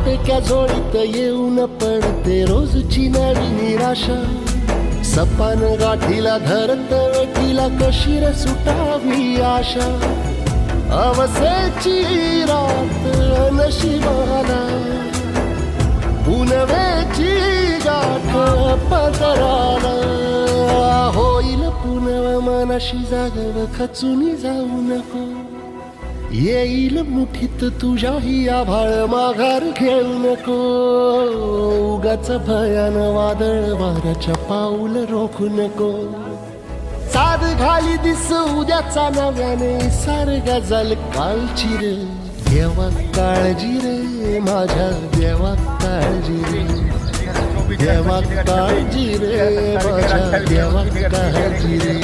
फाटक्या झोळीत येऊन पडते रोजची नवी निराशा. सपान गाठीला धरत वेठीला कशी रे सुटावी आशा. अवसेची रात नशिबाला पुनवेची गाठ पदराला. होईल पुनव मनाशी जागव खचून जाऊ नको. येईल मुठीत तुझ्याही आभाळ माघार घेऊ नको. उगाच भयान वादळ वाऱ्याच्या पाऊल रोखू नको. साध घाली दिस उद्याचा नव्याने सार गजल कालची रे. देवा काळजी रे माझ्या देवा काळजी रे. देवा काळजी रे माझ्या देवा काळजी रे.